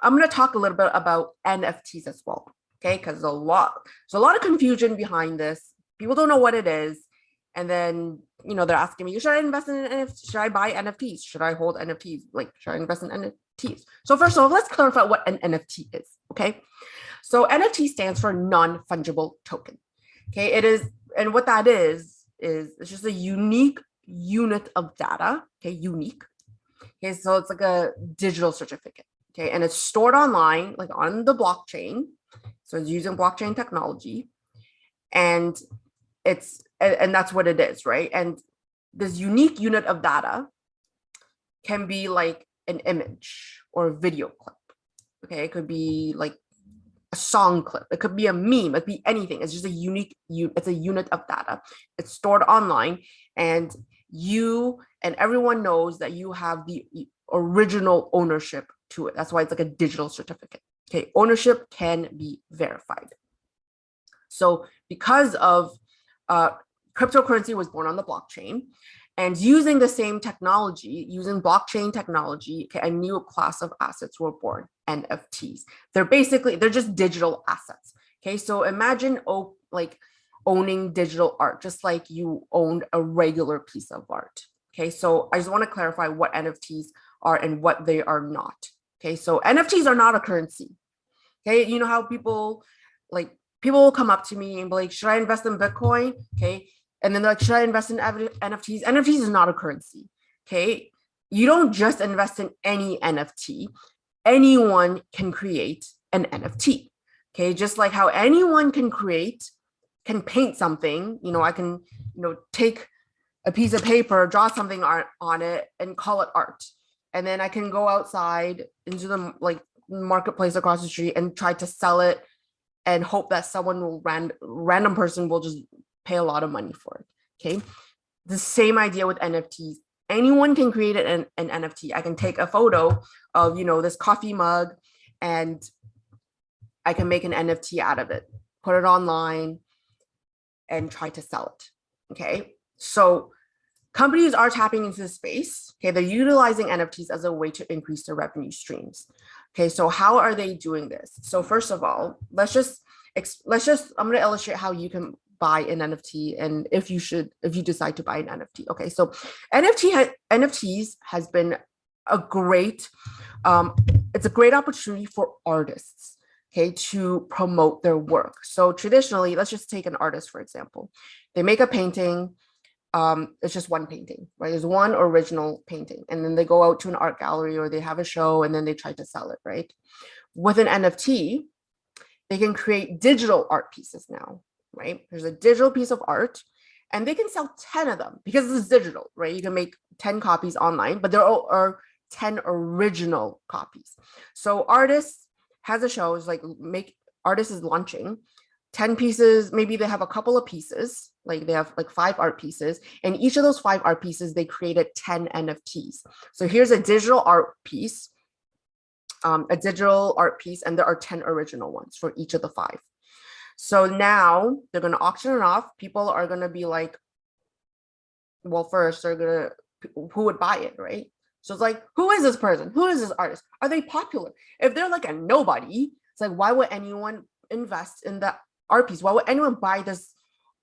I'm going to talk a little bit about NFTs as well. Okay, because there's a lot of confusion behind this. People don't know what it is. And then, they're asking me, should I invest in NFTs? Should I buy NFTs? Should I hold NFTs? Like, should I invest in NFTs? So first of all, let's clarify what an NFT is, okay? So NFT stands for non-fungible token, okay? It is, and what that is it's just a unique unit of data, okay? Unique. Okay, so it's like a digital certificate, okay? And it's stored online, like on the blockchain. So it's using blockchain technology. And that's what it is, right? And this unique unit of data can be like an image or a video clip. Okay, it could be like a song clip. It could be a meme. It could be anything. It's just it's a unit of data. It's stored online, and you and everyone knows that you have the original ownership to it. That's why it's like a digital certificate. Okay, ownership can be verified. So because of cryptocurrency was born on the blockchain, and using the same technology, using blockchain technology, okay, a new class of assets were born, NFTs. They're just digital assets. Okay, so imagine owning digital art, just like you owned a regular piece of art. Okay, so I just want to clarify what NFTs are and what they are not. Okay, so NFTs are not a currency. Okay, you know how people will come up to me and be like, should I invest in Bitcoin? Okay. And then they're like, should I invest in NFTs? NFTs is not a currency. Okay. You don't just invest in any NFT. Anyone can create an NFT. Okay. Just like how anyone can paint something. I can, take a piece of paper, draw something on it and call it art. And then I can go outside into the marketplace across the street and try to sell it and hope that random person will just pay a lot of money for it. Okay. The same idea with NFTs. Anyone can create an NFT. I can take a photo of, this coffee mug and I can make an NFT out of it, put it online and try to sell it. Okay. So companies are tapping into the space. Okay. They're utilizing NFTs as a way to increase their revenue streams. Okay. So how are they doing this? So first of all, I'm going to illustrate how you can buy an NFT and if you decide to buy an NFT. Okay. So NFTs has been a great, it's a great opportunity for artists, okay, to promote their work. So traditionally, let's just take an artist, for example. They make a painting. It's just one painting, right? There's one original painting, and then they go out to an art gallery or they have a show and then they try to sell it, right? With an NFT, they can create digital art pieces now, right? There's a digital piece of art and they can sell 10 of them because this is digital, right? You can make 10 copies online, but there are 10 original copies. So artists has a show, is artist is launching 10 pieces, maybe they have a couple of pieces, like they have like 5 art pieces, and each of those 5 art pieces, they created 10 NFTs. So here's a digital art piece, and there are 10 original ones for each of the 5. So now they're going to auction it off. People are going to be like, well, first who would buy it, right? So it's like, who is this person? Who is this artist? Are they popular? If they're like a nobody, it's like, why would anyone invest in that art piece? Why would anyone buy this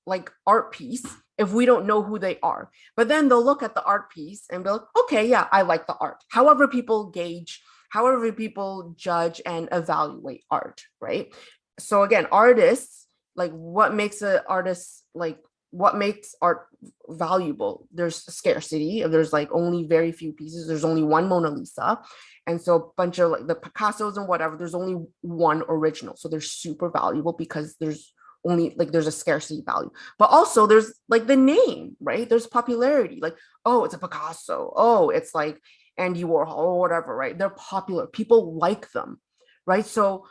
like art piece if we don't know who they are? But then they'll look at the art piece and be like, okay, yeah, I like the art. However people judge and evaluate art, right? So again, artists, like what makes art valuable? There's scarcity. If there's like only very few pieces, there's only one Mona Lisa. And so a bunch of like the Picassos and whatever, there's only one original. So they're super valuable because there's a scarcity value. But also there's like the name, right? There's popularity. Like, oh, it's a Picasso. Oh, it's like Andy Warhol or whatever, right? They're popular. People like them, right? So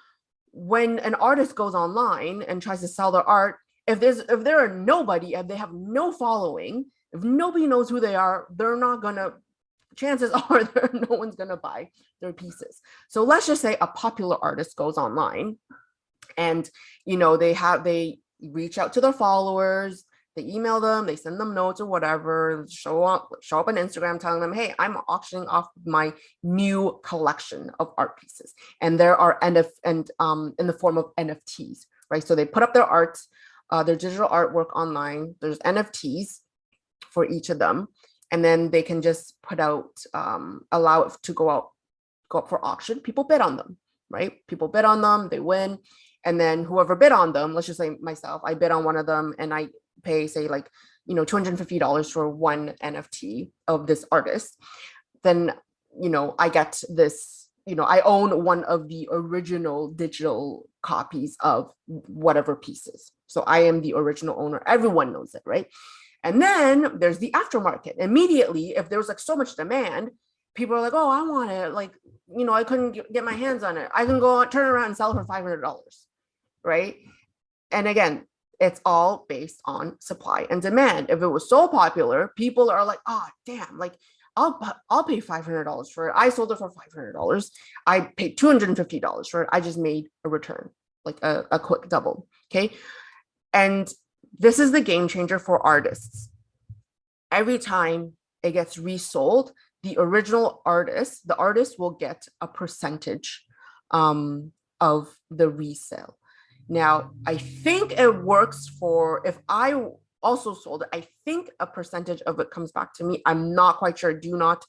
when an artist goes online and tries to sell their art, if they're a nobody and they have no following, if nobody knows who they are, chances are no one's gonna buy their pieces. So let's just say a popular artist goes online and they reach out to their followers, They email them, they send them notes or whatever, show up on Instagram telling them, hey, I'm auctioning off my new collection of art pieces. And there are in the form of NFTs, right? So they put up their art, their digital artwork online. There's NFTs for each of them. And then they can just put out, allow it to go up for auction. People bid on them, right? People bid on them, they win. And then whoever bid on them, let's just say myself, I bid on one of them and I pay, say, like, $250 for one NFT of this artist. Then, I get this, I own one of the original digital copies of whatever pieces. So I am the original owner. Everyone knows it, right? And then there's the aftermarket. Immediately, if there's like so much demand, people are like, oh, I want it. Like, I couldn't get my hands on it. I can go turn around and sell it for $500. Right? And again, it's all based on supply and demand. If it was so popular, people are like, oh, damn, like I'll pay $500 for it. I sold it for $500. I paid $250 for it. I just made a return, like a quick double. Okay. And this is the game changer for artists. Every time it gets resold, the original artist, the artist will get a percentage of the resale. Now, I think it works for, if I also sold it, I think a percentage of it comes back to me. I'm not quite sure. Do not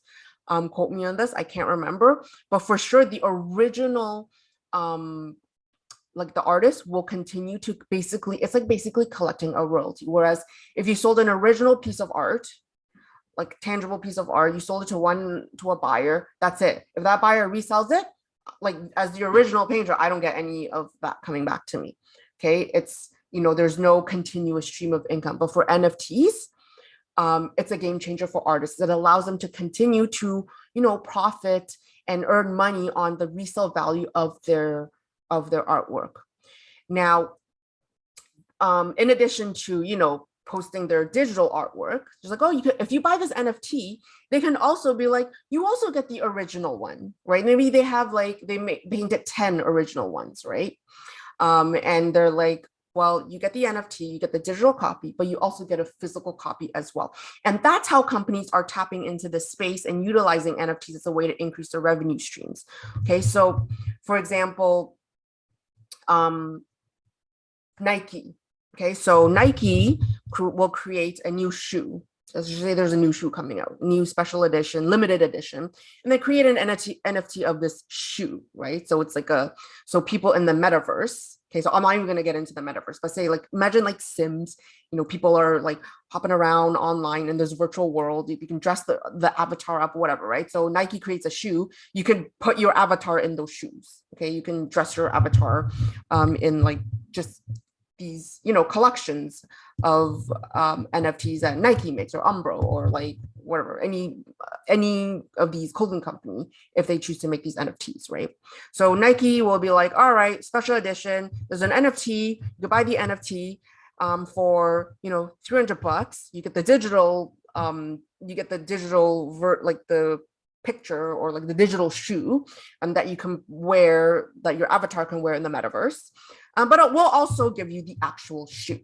quote me on this. I can't remember. But for sure, the original, like the artist will continue to it's like basically collecting a royalty. Whereas if you sold an original piece of art, like tangible piece of art, you sold it to a buyer, that's it. If that buyer resells it, like as the original painter, I don't get any of that coming back to me. Okay. It's, there's no continuous stream of income. But for NFTs, it's a game changer for artists. That allows them to continue to, profit and earn money on the resale value of their artwork. Now, in addition to, posting their digital artwork, just like, oh, if you buy this NFT, they can also be like, you also get the original one, right? Maybe they have they painted 10 original ones, right? And they're like, well, you get the NFT, you get the digital copy, but you also get a physical copy as well. And that's how companies are tapping into this space and utilizing NFTs as a way to increase their revenue streams. Okay, so for example, Nike. Okay, so Nike will create a new shoe. Let's just say there's a new shoe coming out, new special edition, limited edition, and they create an NFT of this shoe, right? So it's like so people in the metaverse. Okay, so I'm not even going to get into the metaverse, but say imagine Sims, people are hopping around online in this virtual world. You can dress the avatar up, whatever, right? So Nike creates a shoe. You can put your avatar in those shoes. Okay, you can dress your avatar in just these, collections of NFTs that Nike makes or Umbro or whatever, any of these clothing company, if they choose to make these NFTs, right? So Nike will be like, all right, special edition, there's an NFT, you buy the NFT for, $300. You get the digital, the picture or the digital shoe that you can wear, that your avatar can wear in the metaverse. But it will also give you the actual shoe.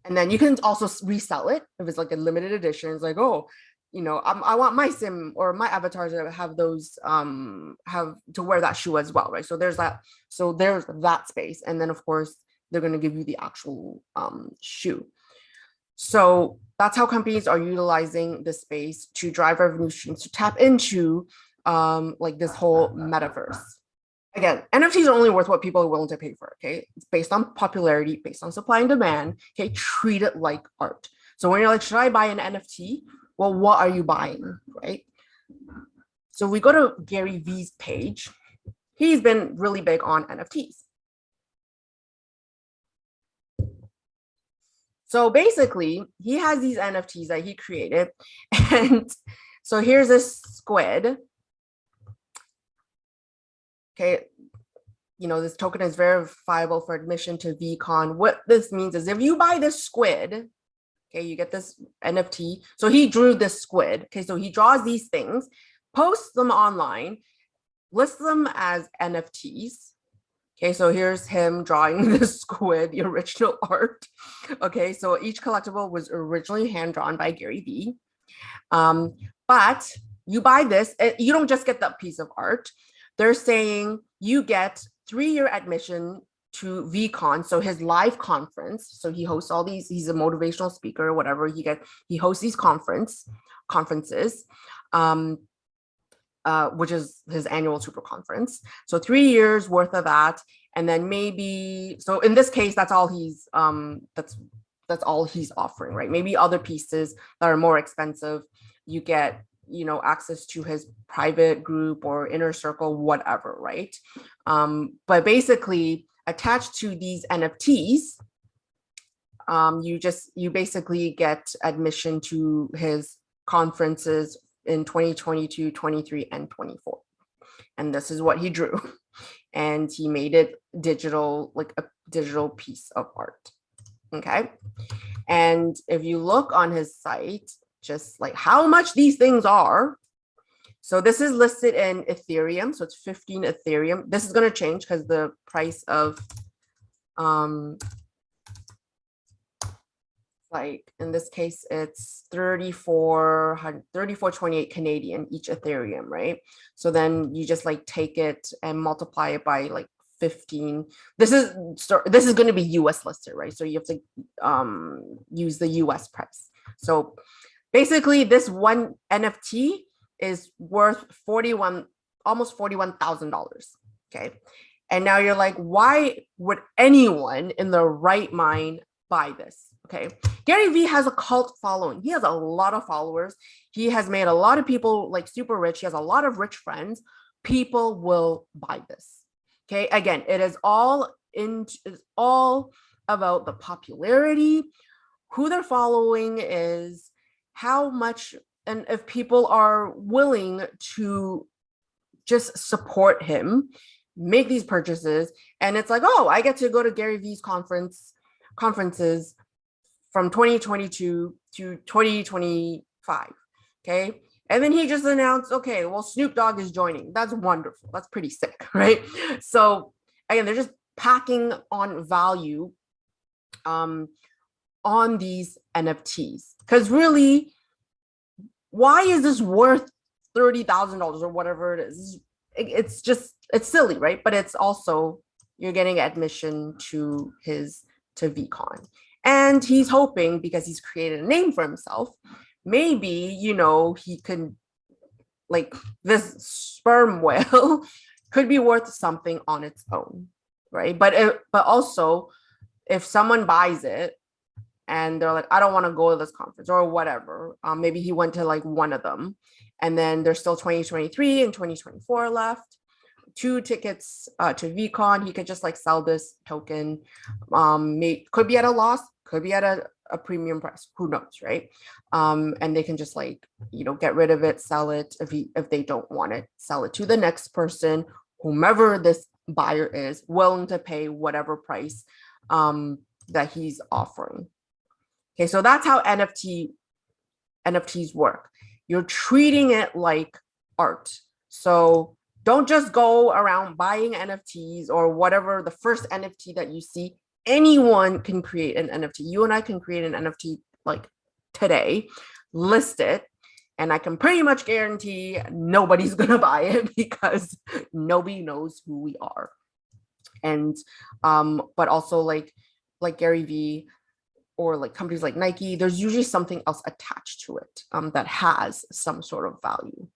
And then you can also resell it if it's a limited edition. It's like, oh, I want my sim or my avatar to have those, have to wear that shoe as well, right? So there's that. So there's that space. And then of course, they're going to give you the actual shoe. So that's how companies are utilizing this space to drive revenue streams, to tap into this whole metaverse. Again, NFTs are only worth what people are willing to pay for, okay? It's based on popularity, based on supply and demand, okay? Treat it like art. So when you're like, should I buy an NFT? Well, what are you buying, right? So we go to Gary Vee's page. He's been really big on NFTs. So basically, he has these NFTs that he created. And so here's this squid. Okay, this token is verifiable for admission to VCon. What this means is if you buy this squid, okay, you get this NFT. So he drew this squid. Okay, so he draws these things, posts them online, lists them as NFTs. Okay, so here's him drawing the squid, the original art. Okay, so each collectible was originally hand drawn by Gary Vee. But you buy this, you don't just get that piece of art. They're saying you get 3-year admission to VCon, so his live conference. So he hosts all these, he's a motivational speaker or whatever. He hosts these conferences, which is his annual super conference. So 3 years worth of that. And then maybe, so in this case, that's all he's that's all he's offering, right? Maybe other pieces that are more expensive, you get, access to his private group or inner circle, whatever, right? But basically attached to these NFTs, you basically get admission to his conferences in 2022, 23, and 24. And this is what he drew. And he made it digital, like a digital piece of art. Okay. And if you look on his site, just like how much these things are. So this is listed in Ethereum. So it's 15 Ethereum. This is going to change because the price of, like in this case, it's 34.28 Canadian each Ethereum, right? So then you just like take it and multiply it by like 15. This is going to be US listed, right? So you have to use the US price. So basically this one NFT is worth almost $41,000. Okay. And now you're like, why would anyone in their right mind buy this? Okay. Gary Vee has a cult following. He has a lot of followers. He has made a lot of people like super rich. He has a lot of rich friends. People will buy this. Okay. Again, it is all about the popularity, who they're following is, how much, and if people are willing to just support him, make these purchases. And it's like, oh, I get to go to Gary Vee's conferences from 2022 to 2025. Okay. And then he just announced, okay, well, Snoop Dogg is joining. That's wonderful. That's pretty sick, right? So again, they're just packing on value on these NFTs. Because really, why is this worth $30,000 or whatever it is? It's silly, right? But it's also, you're getting admission to VCon. And he's hoping, because he's created a name for himself, maybe, he could, like, this sperm whale could be worth something on its own, right? But also, if someone buys it and they're like, I don't want to go to this conference or whatever, maybe he went to like one of them, and then there's still 2023 and 2024 left, 2 tickets to VCon, he could just like sell this token. Could be at a loss, could be at a premium price, who knows, right? And they can just like, get rid of it, sell it. If they don't want it, sell it to the next person, whomever this buyer is willing to pay whatever price that he's offering. Okay, so that's how NFTs work. You're treating it like art. So don't just go around buying NFTs or whatever, the first NFT that you see. Anyone can create an NFT. You and I can create an NFT like today, list it, and I can pretty much guarantee nobody's gonna buy it because nobody knows who we are. And but also like Gary Vee or like companies like Nike, there's usually something else attached to it that has some sort of value.